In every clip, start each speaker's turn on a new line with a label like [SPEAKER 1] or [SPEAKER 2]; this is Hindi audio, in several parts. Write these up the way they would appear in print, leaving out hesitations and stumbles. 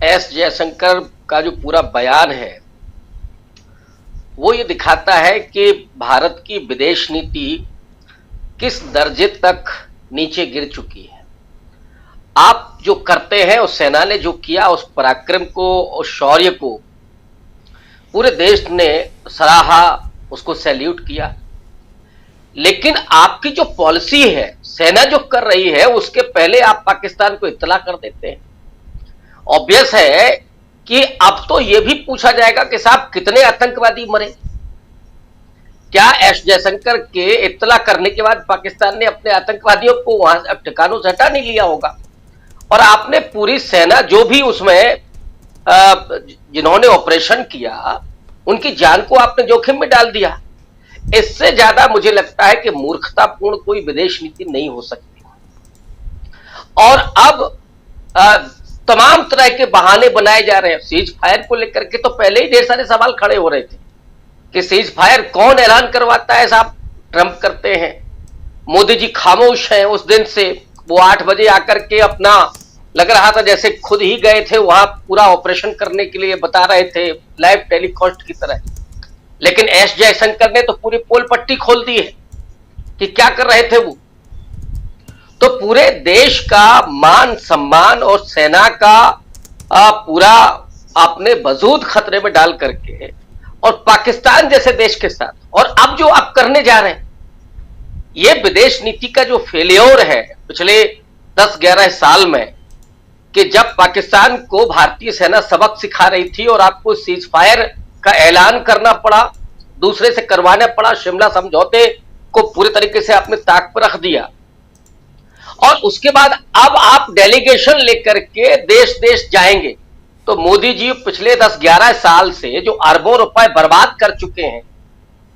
[SPEAKER 1] एस जयशंकर का जो पूरा बयान है वो ये दिखाता है कि भारत की विदेश नीति किस दर्जे तक नीचे गिर चुकी है। आप जो करते हैं, उस सेना ने जो किया, उस पराक्रम को, उस शौर्य को पूरे देश ने सराहा, उसको सैल्यूट किया। लेकिन आपकी जो पॉलिसी है, सेना जो कर रही है, उसके पहले आप पाकिस्तान को इत्तला कर देते हैं। ऑब्वियस है कि अब तो यह भी पूछा जाएगा कि साहब कितने आतंकवादी मरे। क्या एस जयशंकर के इत्तला करने के बाद पाकिस्तान ने अपने आतंकवादियों को वहां ठिकानों से हटा नहीं लिया होगा? और आपने पूरी सेना जो भी उसमें जिन्होंने ऑपरेशन किया, उनकी जान को आपने जोखिम में डाल दिया। इससे ज्यादा मुझे लगता है कि मूर्खतापूर्ण कोई विदेश नीति नहीं हो सकती। और अब तमाम तरह के बहाने बनाए जा रहे हैं। सीज फायर को लेकर के तो पहले ही ढेर सारे सवाल खड़े हो रहे थे कि सीज फायर कौन ऐलान करवाता है? साहब ट्रंप करते हैं, मोदी जी खामोश हैं उस दिन से। वो 8 बजे आकर के अपना लग रहा था जैसे खुद ही गए थे वहां पूरा ऑपरेशन करने के लिए, बता रहे थे लाइव टेलीकास्ट की तरह। लेकिन एस जयशंकर ने तो पूरी पोल पट्टी खोल दी है कि क्या कर रहे थे वो। तो पूरे देश का मान सम्मान और सेना का पूरा आपने वजूद खतरे में डाल करके, और पाकिस्तान जैसे देश के साथ, और अब जो आप करने जा रहे हैं, ये विदेश नीति का जो फेलियर है पिछले 10-11 साल में, कि जब पाकिस्तान को भारतीय सेना सबक सिखा रही थी और आपको सीज फायर का ऐलान करना पड़ा, दूसरे से करवाना पड़ा, शिमला समझौते को पूरे तरीके से आपने ताक पर रख दिया। और उसके बाद अब आप डेलीगेशन लेकर के देश देश जाएंगे। तो मोदी जी पिछले 10-11 साल से जो अरबों रुपए बर्बाद कर चुके हैं,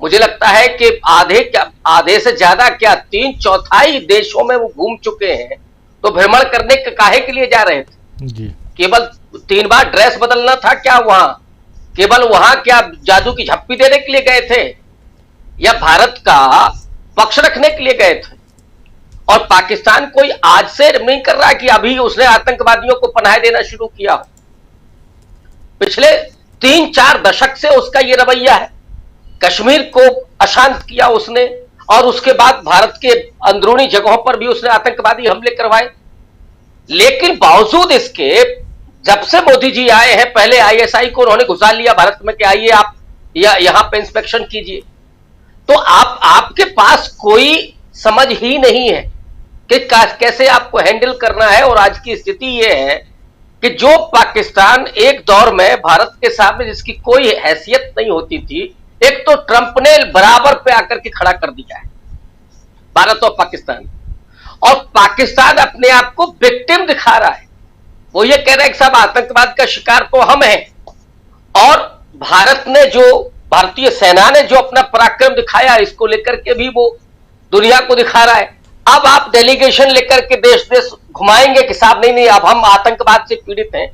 [SPEAKER 1] मुझे लगता है कि आधे से ज्यादा क्या 3/4 देशों में वो घूम चुके हैं। तो भ्रमण करने के काहे के लिए जा रहे थे जी? केवल 3 बार ड्रेस बदलना था क्या वहां? केवल वहां क्या जादू की झप्पी देने के लिए गए थे, या भारत का पक्ष रखने के लिए गए थे? और पाकिस्तान कोई आज से नहीं कर रहा कि अभी उसने आतंकवादियों को पनाह देना शुरू किया हो। पिछले 3-4 दशक से उसका यह रवैया है। कश्मीर को अशांत किया उसने, और उसके बाद भारत के अंदरूनी जगहों पर भी उसने आतंकवादी हमले करवाए। लेकिन बावजूद इसके, जब से मोदी जी आए हैं, पहले आईएसआई को उन्होंने घुसा लिया भारत में कि आइए आप यहां पे इंस्पेक्शन कीजिए। तो आपके पास कोई समझ ही नहीं है कि कैसे आपको हैंडल करना है। और आज की स्थिति यह है कि जो पाकिस्तान एक दौर में भारत के सामने जिसकी कोई हैसियत नहीं होती थी, एक तो ट्रंप ने बराबर पे आकर के खड़ा कर दिया है भारत और पाकिस्तान। और पाकिस्तान अपने आप को विक्टिम दिखा रहा है। वो ये कह रहा है कि साहब आतंकवाद का शिकार तो हम हैं, और भारत ने जो, भारतीय सेना ने जो अपना पराक्रम दिखाया, इसको लेकर के भी वो दुनिया को दिखा रहा है। अब आप डेलीगेशन लेकर के देश देश घुमाएंगे कि साहब नहीं, अब हम आतंकवाद से पीड़ित हैं।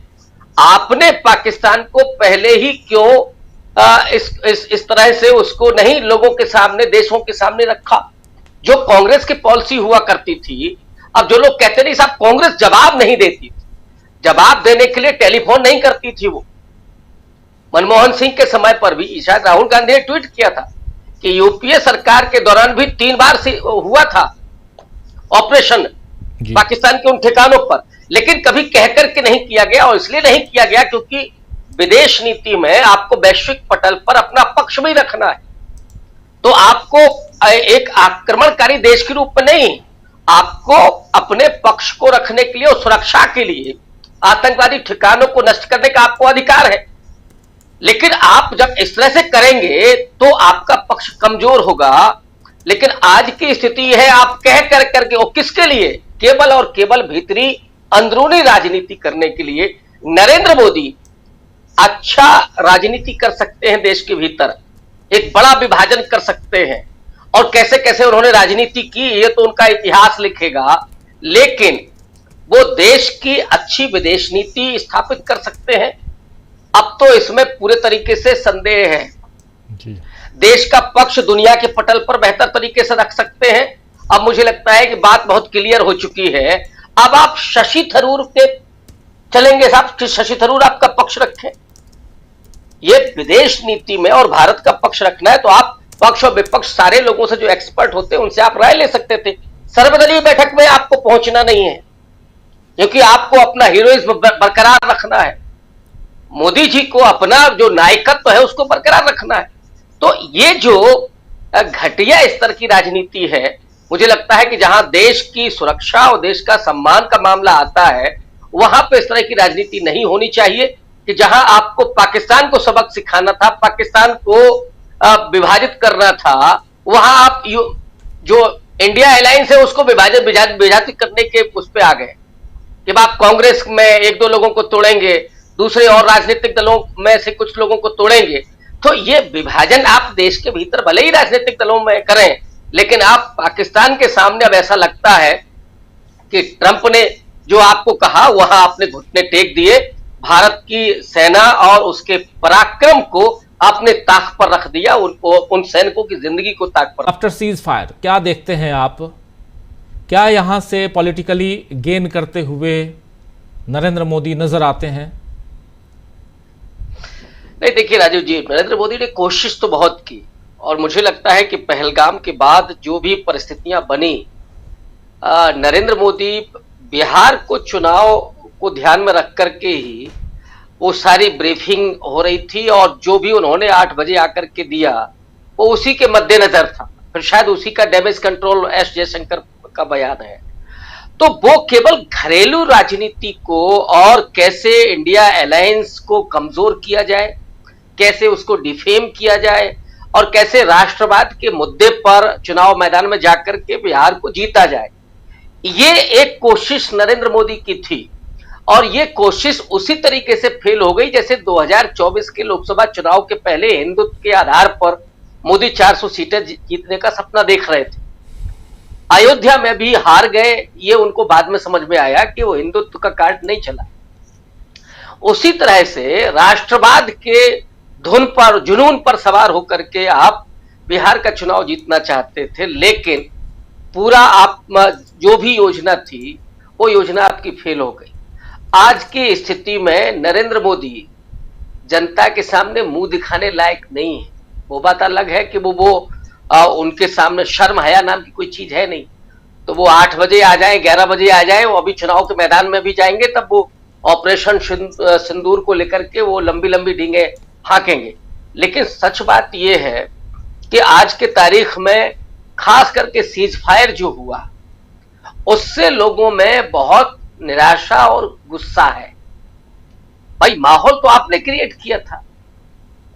[SPEAKER 1] आपने पाकिस्तान को पहले ही क्यों इस तरह से उसको नहीं लोगों के सामने, देशों के सामने रखा? जो कांग्रेस की पॉलिसी हुआ करती थी, अब जो लोग कहते नहीं साहब कांग्रेस जवाब नहीं देती थी, जवाब देने के लिए टेलीफोन नहीं करती थी वो। मनमोहन सिंह के समय पर भी शायद राहुल गांधी ने ट्वीट किया था कि यूपीए सरकार के दौरान भी 3 बार से हुआ था ऑपरेशन पाकिस्तान के उन ठिकानों पर, लेकिन कभी कहकर के नहीं किया गया। और इसलिए नहीं किया गया क्योंकि विदेश नीति में आपको वैश्विक पटल पर अपना पक्ष भी रखना है। तो आपको एक आक्रमणकारी देश के रूप में नहीं, आपको अपने पक्ष को रखने के लिए और सुरक्षा के लिए आतंकवादी ठिकानों को नष्ट करने का आपको अधिकार है। लेकिन आप जब इस तरह से करेंगे तो आपका पक्ष कमजोर होगा। लेकिन आज की स्थिति है, आप कह कर करके, और किसके लिए? केवल और केवल भीतरी अंदरूनी राजनीति करने के लिए। नरेंद्र मोदी अच्छा राजनीति कर सकते हैं देश के भीतर, एक बड़ा विभाजन कर सकते हैं, और कैसे कैसे उन्होंने राजनीति की ये तो उनका इतिहास लिखेगा। लेकिन वो देश की अच्छी विदेश नीति स्थापित कर सकते हैं, अब तो इसमें पूरे तरीके से संदेह है जी। देश का पक्ष दुनिया के पटल पर बेहतर तरीके से रख सकते हैं। अब मुझे लगता है कि बात बहुत क्लियर हो चुकी है। अब आप शशि थरूर के चलेंगे साहब कि शशि थरूर आपका पक्ष रखें। ये विदेश नीति में और भारत का पक्ष रखना है तो आप पक्ष और विपक्ष सारे लोगों से जो एक्सपर्ट होते हैं उनसे आप राय ले सकते थे। सर्वदलीय बैठक में आपको पहुंचना नहीं है क्योंकि आपको अपना हीरोइज्म बरकरार रखना है, मोदी जी को अपना जो नायकत्व है उसको बरकरार रखना है। तो ये जो घटिया स्तर की राजनीति है, मुझे लगता है कि जहां देश की सुरक्षा और देश का सम्मान का मामला आता है वहां पे इस तरह की राजनीति नहीं होनी चाहिए कि जहां आपको पाकिस्तान को सबक सिखाना था, पाकिस्तान को विभाजित करना था, वहां आप जो इंडिया अलायंस है उसको विभाजित करने के उस पर आ गए कि आप कांग्रेस में एक दो लोगों को तोड़ेंगे, दूसरे और राजनीतिक दलों में से कुछ लोगों को तोड़ेंगे। तो ये विभाजन आप देश के भीतर भले ही राजनीतिक दलों में करें, लेकिन आप पाकिस्तान के सामने अब ऐसा लगता है कि ट्रंप ने जो आपको कहा वहां आपने घुटने टेक दिए, भारत की सेना और उसके पराक्रम को आपने ताक पर रख दिया, उनको उन सैनिकों की जिंदगी को ताक पर।
[SPEAKER 2] आफ्टर सीज फायर क्या देखते हैं आप, क्या यहां से पॉलिटिकली गेन करते हुए नरेंद्र मोदी नजर आते हैं?
[SPEAKER 1] नहीं देखिए राजीव जी, नरेंद्र मोदी ने कोशिश तो बहुत की और मुझे लगता है कि पहलगाम के बाद जो भी परिस्थितियां बनी, नरेंद्र मोदी बिहार को चुनाव को ध्यान में रख करके ही वो सारी ब्रीफिंग हो रही थी और जो भी उन्होंने 8 बजे आकर के दिया वो उसी के मद्देनजर था, फिर शायद उसी का डैमेज कंट्रोल एस जयशंकर का बयान है। तो वो केवल घरेलू राजनीति को और कैसे इंडिया अलायंस को कमजोर किया जाए, कैसे उसको डिफेम किया जाए और कैसे राष्ट्रवाद के मुद्दे पर चुनाव मैदान में जाकर के बिहार को जीता जाए, ये एक कोशिश नरेंद्र मोदी की थी। और ये कोशिश उसी तरीके से फेल हो गई जैसे 2024 के लोकसभा चुनाव के पहले हिंदुत्व के आधार पर मोदी 400 सीटें जीतने का सपना देख रहे थे। अयोध्या में भी हार गए, ये उनको बाद में समझ में आया कि वो हिंदुत्व का कार्ड नहीं चला। उसी तरह से राष्ट्रवाद के धुन पर, जुनून पर सवार होकर के आप बिहार का चुनाव जीतना चाहते थे, लेकिन पूरा आप जो भी योजना थी वो योजना आपकी फेल हो गई। आज की स्थिति में नरेंद्र मोदी जनता के सामने मुंह दिखाने लायक नहीं है। वो बात अलग है कि वो उनके सामने शर्म हया नाम की कोई चीज है नहीं, तो वो 8 बजे आ जाए, 11 बजे आ जाए, वो अभी चुनाव के मैदान में भी जाएंगे तब वो ऑपरेशन सिंदूर को लेकर के वो लंबी लंबी डींगे हाँकेंगे। लेकिन सच बात ये है कि आज के तारीख में खास करके सीज फायर जो हुआ उससे लोगों में बहुत निराशा और गुस्सा है। भाई माहौल तो आपने क्रिएट किया था,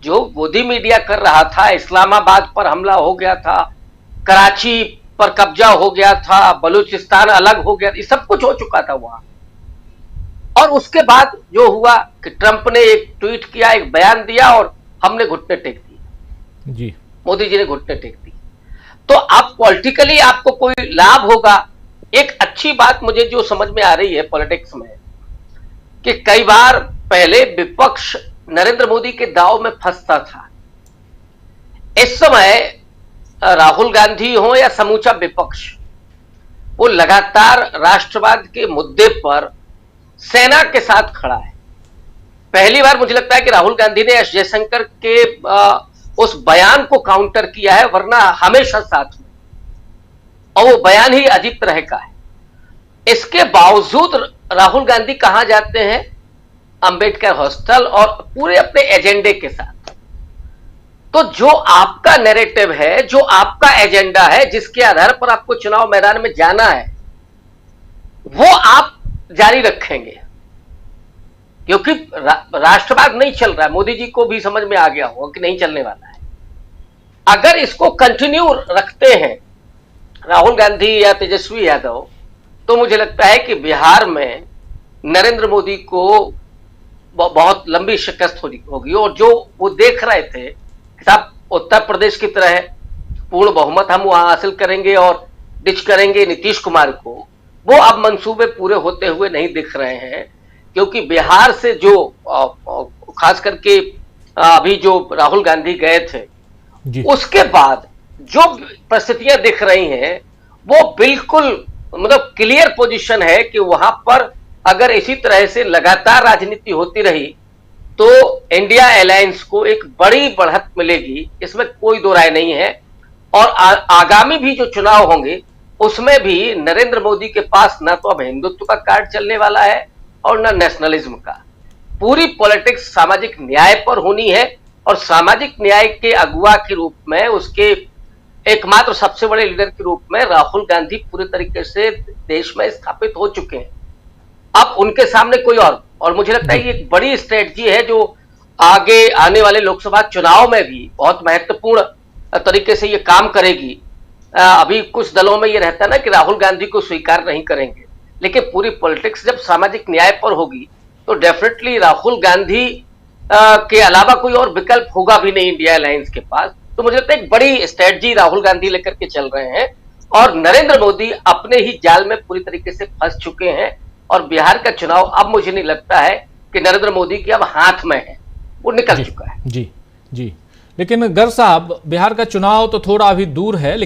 [SPEAKER 1] जो गोदी मीडिया कर रहा था, इस्लामाबाद पर हमला हो गया था, कराची पर कब्जा हो गया था, बलूचिस्तान अलग हो गया, ये सब कुछ हो चुका था वहां। और उसके बाद जो हुआ कि ट्रंप ने एक ट्वीट किया, एक बयान दिया और हमने घुटने टेक दिए जी, मोदी जी ने घुटने टेक दी। तो अब पॉलिटिकली आपको कोई लाभ होगा। एक अच्छी बात मुझे जो समझ में आ रही है पॉलिटिक्स में कि कई बार पहले विपक्ष नरेंद्र मोदी के दांव में फंसता था, इस समय राहुल गांधी हो या समूचा विपक्ष, वो लगातार राष्ट्रवाद के मुद्दे पर सेना के साथ खड़ा है। पहली बार मुझे लगता है कि राहुल गांधी ने एस जयशंकर के उस बयान को काउंटर किया है, वरना हमेशा साथ में, और वो बयान ही अजीब तरह का है। इसके बावजूद राहुल गांधी कहां जाते हैं? अंबेडकर हॉस्टल और पूरे अपने एजेंडे के साथ। तो जो आपका नैरेटिव है, जो आपका एजेंडा है, जिसके आधार पर आपको चुनाव मैदान में जाना है, वो आप जारी रखेंगे, क्योंकि राष्ट्रवाद नहीं चल रहा है। मोदी जी को भी समझ में आ गया होगा कि नहीं चलने वाला है। अगर इसको कंटिन्यू रखते हैं राहुल गांधी या तेजस्वी यादव, तो मुझे लगता है कि बिहार में नरेंद्र मोदी को बहुत लंबी शिकस्त होगी। और जो वो देख रहे थे कि साहब उत्तर प्रदेश की तरह पूर्ण बहुमत हम वहां हासिल करेंगे और डिच करेंगे नीतीश कुमार को, वो अब मंसूबे पूरे होते हुए नहीं दिख रहे हैं। क्योंकि बिहार से जो खास करके अभी जो राहुल गांधी गए थे, उसके बाद जो परिस्थितियां दिख रही हैं वो बिल्कुल मतलब क्लियर पोजीशन है कि वहां पर अगर इसी तरह से लगातार राजनीति होती रही तो इंडिया अलायंस को एक बड़ी बढ़त मिलेगी, इसमें कोई दो राय नहीं है। और आगामी भी जो चुनाव होंगे उसमें भी नरेंद्र मोदी के पास ना तो अब हिंदुत्व का कार्ड चलने वाला है और ना नेशनलिज्म का। पूरी पॉलिटिक्स सामाजिक न्याय पर होनी है और सामाजिक न्याय के अगुवा के रूप में, उसके एकमात्र सबसे बड़े लीडर के रूप में राहुल गांधी पूरे तरीके से देश में स्थापित हो चुके हैं। अब उनके सामने कोई और मुझे लगता है ये एक बड़ी स्ट्रेटजी है जो आगे आने वाले लोकसभा चुनाव में भी बहुत महत्वपूर्ण तरीके से ये काम करेगी। अभी कुछ दलों में ये रहता है ना कि राहुल गांधी को स्वीकार नहीं करेंगे, लेकिन पूरी पॉलिटिक्स जब सामाजिक न्याय पर होगी तो डेफिनेटली राहुल गांधी के अलावा कोई और विकल्प होगा भी नहीं इंडिया अलायंस के पास। तो मुझे लगता है एक बड़ी स्ट्रेटजी राहुल गांधी लेकर के चल रहे हैं और नरेंद्र मोदी अपने ही जाल में पूरी तरीके से फंस चुके हैं। और बिहार का चुनाव अब मुझे नहीं लगता है कि नरेंद्र मोदी के अब हाथ में है, वो निकल चुका है।
[SPEAKER 2] जी जी, लेकिन गर्ग साहब, बिहार का चुनाव तो थोड़ा अभी दूर है,